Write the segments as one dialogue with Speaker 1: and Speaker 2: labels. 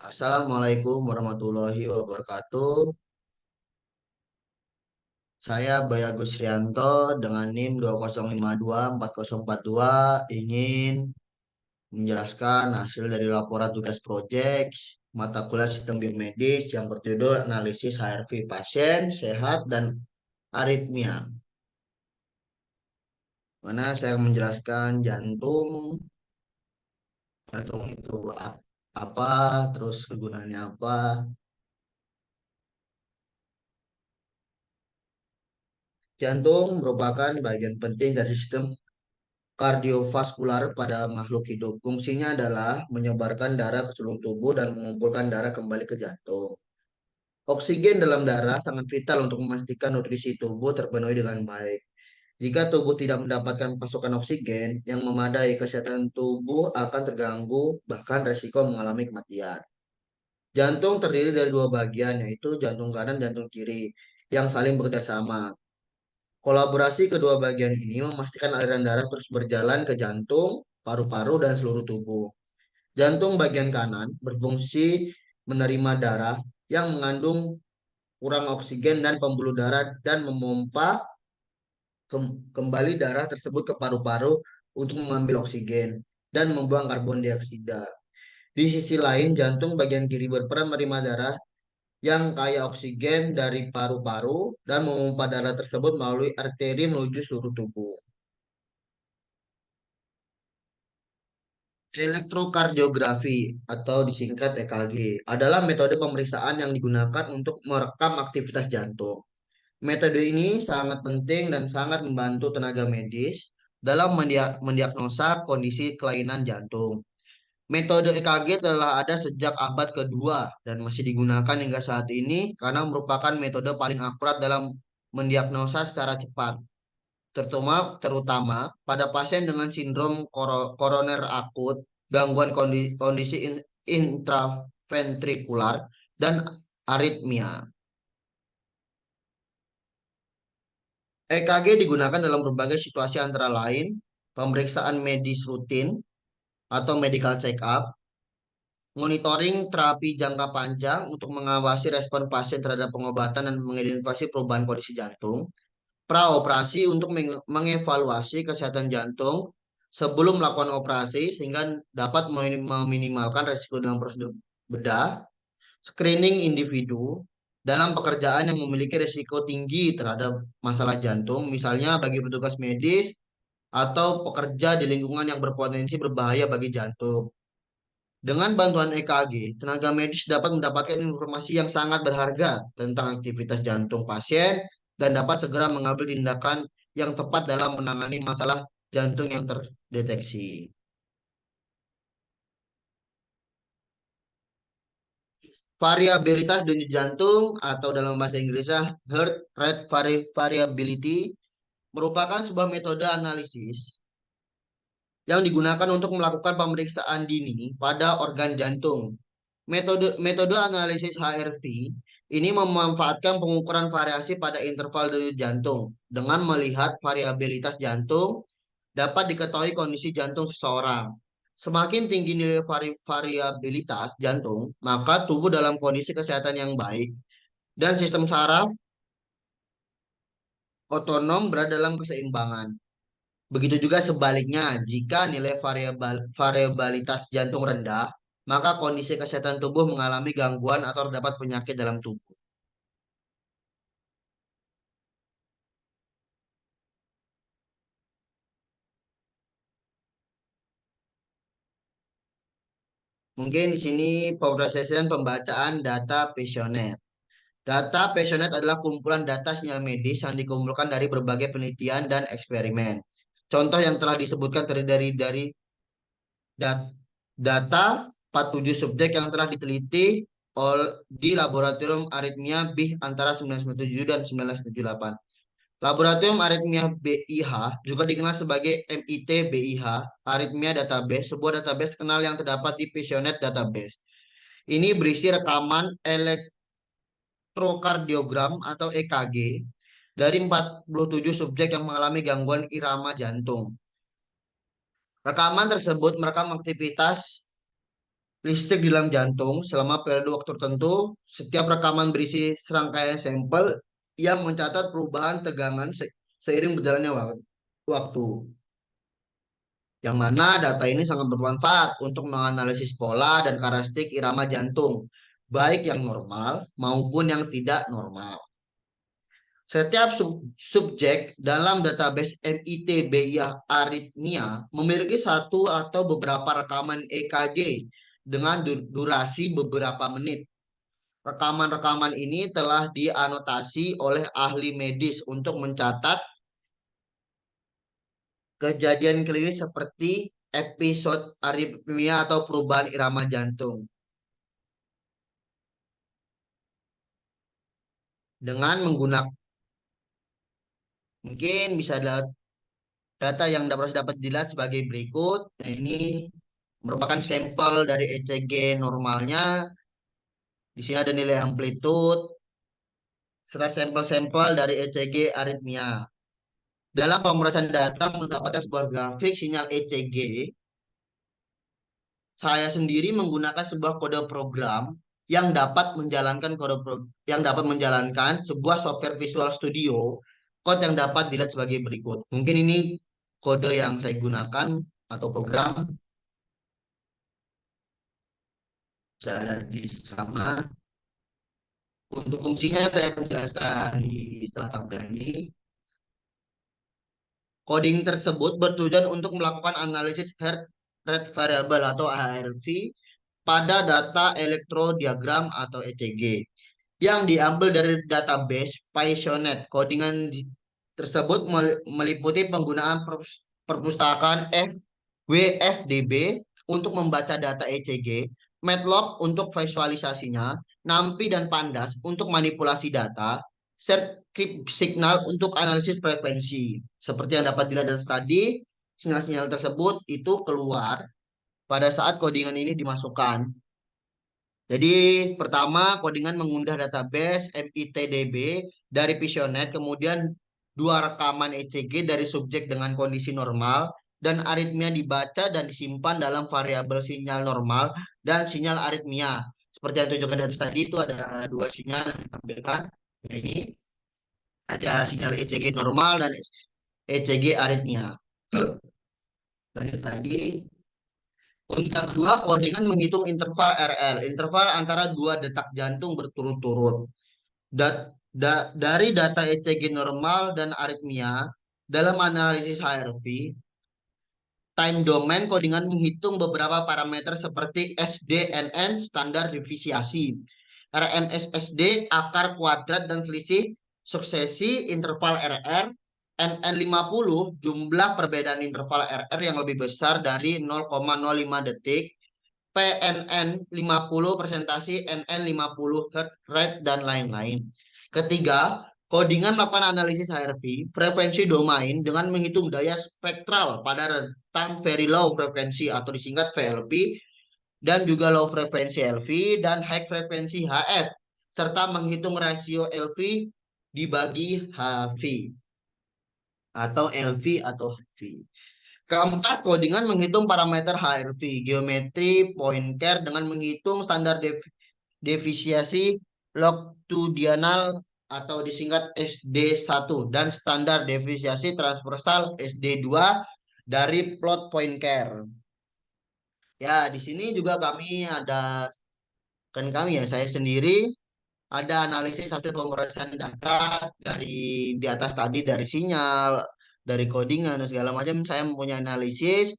Speaker 1: Assalamualaikum warahmatullahi wabarakatuh. Saya Bayagus Rianto dengan NIM 20524042 ingin menjelaskan hasil dari laporan tugas proyek mata kuliah sistem biomedis yang berjudul analisis HRV pasien sehat dan aritmia. Mana saya menjelaskan jantung itu apa, terus kegunaannya apa. Jantung merupakan bagian penting dari sistem kardiovaskular pada makhluk hidup. Fungsinya adalah menyebarkan darah ke seluruh tubuh dan mengumpulkan darah kembali ke jantung. Oksigen dalam darah sangat vital untuk memastikan nutrisi tubuh terpenuhi dengan baik. Jika tubuh tidak mendapatkan pasokan oksigen yang memadai, kesehatan tubuh akan terganggu, bahkan resiko mengalami kematian. Jantung terdiri dari dua bagian, yaitu jantung kanan dan jantung kiri, yang saling bekerja sama. Kolaborasi kedua bagian ini memastikan aliran darah terus berjalan ke jantung, paru-paru, dan seluruh tubuh. Jantung bagian kanan berfungsi menerima darah yang mengandung kurang oksigen dan pembuluh darah dan memompa kembali darah tersebut ke paru-paru untuk mengambil oksigen dan membuang karbon dioksida. Di sisi lain, jantung bagian kiri berperan menerima darah yang kaya oksigen dari paru-paru dan memompa darah tersebut melalui arteri menuju seluruh tubuh. Elektrokardiografi atau disingkat EKG adalah metode pemeriksaan yang digunakan untuk merekam aktivitas jantung. Metode ini sangat penting dan sangat membantu tenaga medis dalam mendiagnosa kondisi kelainan jantung. Metode EKG telah ada sejak abad kedua dan masih digunakan hingga saat ini karena merupakan metode paling akurat dalam mendiagnosa secara cepat, terutama pada pasien dengan sindrom koroner akut, gangguan kondisi intraventrikular, dan aritmia. EKG digunakan dalam berbagai situasi antara lain pemeriksaan medis rutin atau medical check-up, monitoring terapi jangka panjang untuk mengawasi respon pasien terhadap pengobatan dan mengidentifikasi perubahan kondisi jantung, praoperasi untuk mengevaluasi kesehatan jantung sebelum melakukan operasi sehingga dapat meminimalkan resiko dalam prosedur bedah, screening individu dalam pekerjaan yang memiliki risiko tinggi terhadap masalah jantung, misalnya bagi petugas medis atau pekerja di lingkungan yang berpotensi berbahaya bagi jantung. Dengan bantuan EKG, tenaga medis dapat mendapatkan informasi yang sangat berharga tentang aktivitas jantung pasien dan dapat segera mengambil tindakan yang tepat dalam menangani masalah jantung yang terdeteksi. Variabilitas denyut jantung atau dalam bahasa Inggrisnya heart rate variability merupakan sebuah metode analisis yang digunakan untuk melakukan pemeriksaan dini pada organ jantung. Metode analisis HRV ini memanfaatkan pengukuran variasi pada interval denyut jantung. Dengan melihat variabilitas jantung, dapat diketahui kondisi jantung seseorang. Semakin tinggi nilai variabilitas jantung, maka tubuh dalam kondisi kesehatan yang baik dan sistem saraf otonom berada dalam keseimbangan. Begitu juga sebaliknya, jika nilai variabilitas jantung rendah, maka kondisi kesehatan tubuh mengalami gangguan atau terdapat penyakit dalam tubuh. Mungkin di sini pemrosesan pembacaan data Passionet. Data Passionet adalah kumpulan data sinyal medis yang dikumpulkan dari berbagai penelitian dan eksperimen. Contoh yang telah disebutkan terdiri dari dat- data 47 subjek yang telah diteliti di laboratorium aritmia BIH antara 1997 dan 1978. Laboratorium Aritmia BIH juga dikenal sebagai MIT BIH, Arrhythmia Database, sebuah database terkenal yang terdapat di Passionet Database. Ini berisi rekaman elektrokardiogram atau EKG dari 47 subjek yang mengalami gangguan irama jantung. Rekaman tersebut merekam aktivitas listrik di dalam jantung selama periode waktu tertentu. Setiap rekaman berisi serangkaian sampel yang mencatat perubahan tegangan seiring berjalannya waktu. Yang mana data ini sangat bermanfaat untuk menganalisis pola dan karakteristik irama jantung, baik yang normal maupun yang tidak normal. Setiap subjek dalam database MIT-BIA aritmia memiliki satu atau beberapa rekaman EKG dengan durasi beberapa menit. Rekaman-rekaman ini telah dianotasi oleh ahli medis untuk mencatat kejadian klinis seperti episode aritmia atau perubahan irama jantung. Dengan menggunakan mungkin bisa data yang dapat dilihat sebagai berikut. Nah, ini merupakan sampel dari ECG normalnya. Di sini ada nilai amplitude serta sampel-sampel dari ECG aritmia. Dalam pemrosesan data mendapatkan sebuah grafik sinyal ECG, saya sendiri menggunakan sebuah kode program yang dapat menjalankan sebuah software Visual Studio. Kode yang dapat dilihat sebagai berikut. Mungkin ini kode yang saya gunakan atau program. Saya di sama. Untuk fungsinya saya menjelaskan di setelah tabel ini. Coding tersebut bertujuan untuk melakukan analisis heart rate variable atau HRV pada data elektrodiagram atau ECG yang diambil dari database PySonet. Tersebut meliputi penggunaan perpustakaan WFDB untuk membaca data ECG, MATLAB untuk visualisasinya, NumPy dan Pandas untuk manipulasi data, script signal untuk analisis frekuensi. Seperti yang dapat dilihat dari tadi, sinyal-sinyal tersebut itu keluar pada saat codingan ini dimasukkan. Jadi pertama codingan mengundah database MITDB dari Visionet, kemudian dua rekaman ECG dari subjek dengan kondisi normal dan aritmia dibaca dan disimpan dalam variabel sinyal normal dan sinyal aritmia. Seperti yang tunjukkan dari tadi itu ada dua sinyal yang ditampilkan. Ini ada sinyal ECG normal dan ECG aritmia. Lanjut tadi. Untuk yang kedua, codingan menghitung interval RL, interval antara dua detak jantung berturut-turut. Dari data ECG normal dan aritmia, dalam analisis HRV, time domain codingan menghitung beberapa parameter seperti SDNN, standar defisiasi, RMSSD, akar kuadrat dan selisih suksesi interval RR, NN50, jumlah perbedaan interval RR yang lebih besar dari 0,05 detik, PNN 50, presentasi NN50, heart rate, dan lain-lain. Ketiga, codingan melakukan analisis HRV, frekuensi domain dengan menghitung daya spektral pada rentang very low frekuensi atau disingkat VLP, dan juga low frekuensi LV dan high frekuensi HF, serta menghitung rasio LV dibagi HV atau LV atau HV. Keempat, codingan menghitung parameter HRV, geometri pointer dengan menghitung standar defisiasi longitudinal atau disingkat SD1 dan standar defisiasi transversal SD2 dari plot pointer. Ya, di sini juga saya sendiri ada analisis hasil pemrosesan data dari di atas tadi dari sinyal, dari codingan dan segala macam. Saya mempunyai analisis.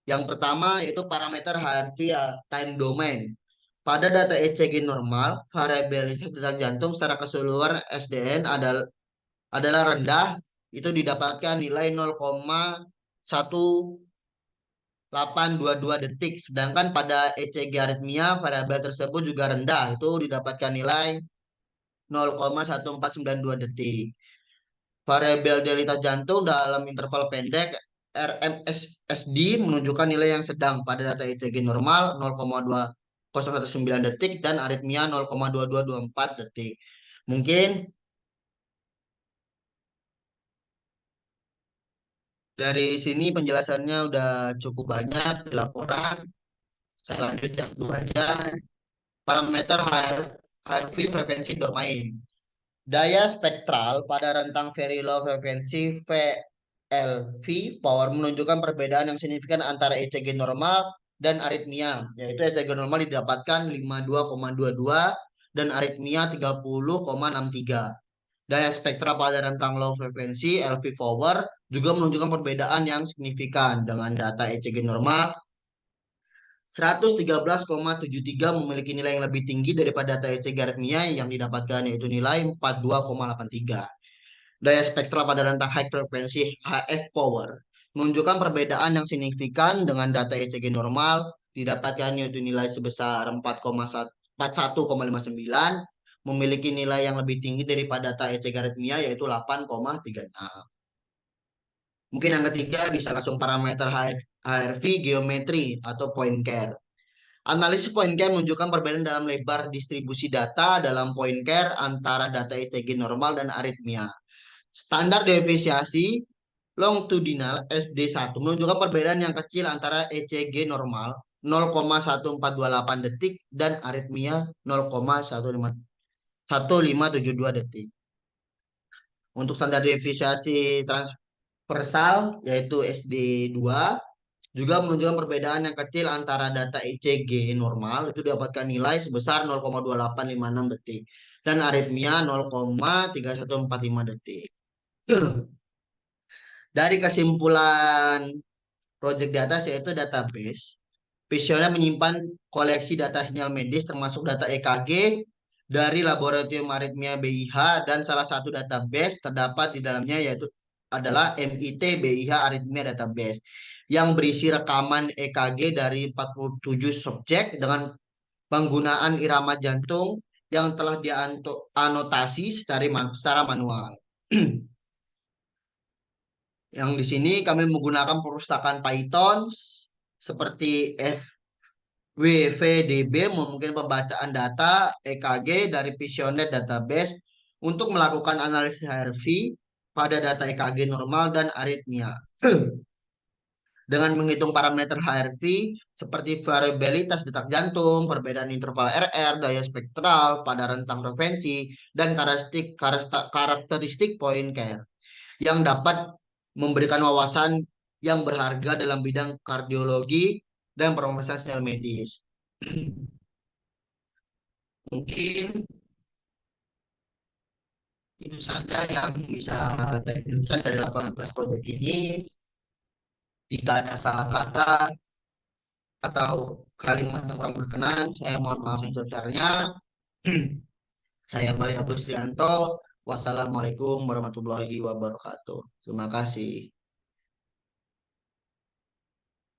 Speaker 1: Yang pertama yaitu parameter HRV ya, time domain. Pada data ECG normal, variabilitas detak jantung secara keseluruhan SDN adalah rendah, itu didapatkan nilai 0,1822 detik. Sedangkan pada ECG aritmia, variabel tersebut juga rendah, itu didapatkan nilai 0,1492 detik. Variabel delta jantung dalam interval pendek RMSSD menunjukkan nilai yang sedang pada data ECG normal 0,2019 detik dan aritmia 0,2224 detik. Mungkin dari sini penjelasannya udah cukup banyak di laporan. Saya lanjut yang kedua aja. Parameter HRV frekuensi domain. Daya spektral pada rentang very low frekuensi VLV power menunjukkan perbedaan yang signifikan antara ECG normal dan aritmia, yaitu ECG normal didapatkan 52,22 dan aritmia 30,63. Daya spektral pada rentang low frekuensi LV power juga menunjukkan perbedaan yang signifikan dengan data ECG normal 113,73 memiliki nilai yang lebih tinggi daripada data ECG aritmia yang didapatkan, yaitu nilai 42,83. Daya spektral pada rentang high frekuensi HF power menunjukkan perbedaan yang signifikan dengan data ECG normal didapatkan, yaitu nilai sebesar 41,59 memiliki nilai yang lebih tinggi daripada data ECG aritmia, yaitu 8,36. Mungkin yang ketiga bisa langsung parameter HRV geometri atau point care. Analisis point care menunjukkan perbedaan dalam lebar distribusi data dalam point care antara data ECG normal dan aritmia. Standar deviasi longitudinal SD1 menunjukkan perbedaan yang kecil antara ECG normal 0,1428 detik dan aritmia 0,1572 detik. Untuk standar deviasi transversal yaitu SD2 juga menunjukkan perbedaan yang kecil antara data ECG normal itu dapatkan nilai sebesar 0,2856 detik dan aritmia 0,3145 detik. Dari kesimpulan project data yaitu database, Visioner menyimpan koleksi data sinyal medis termasuk data EKG dari Laboratorium Aritmia BIH dan salah satu database terdapat di dalamnya yaitu adalah MIT BIH Aritmia Database yang berisi rekaman EKG dari 47 subjek dengan penggunaan irama jantung yang telah dianotasi secara manual. Yang di sini kami menggunakan perpustakaan Python seperti WVDB mungkin pembacaan data EKG dari Visionet Database untuk melakukan analisis HRV pada data EKG normal dan aritmia. Dengan menghitung parameter HRV seperti variabilitas detak jantung, perbedaan interval RR, daya spektral pada rentang frekuensi, dan karakteristik point care yang dapat memberikan wawasan yang berharga dalam bidang kardiologi dan pemeriksaan sel medis. Mungkin itu saja yang bisa saya tunjukkan dari 18 proyek ini. Jika ada salah kata atau kalimat yang kurang berkenan, saya mohon maaf yang sebesarnya. Saya Bayu Abdul Srianto. Wassalamualaikum warahmatullahi wabarakatuh. Terima kasih.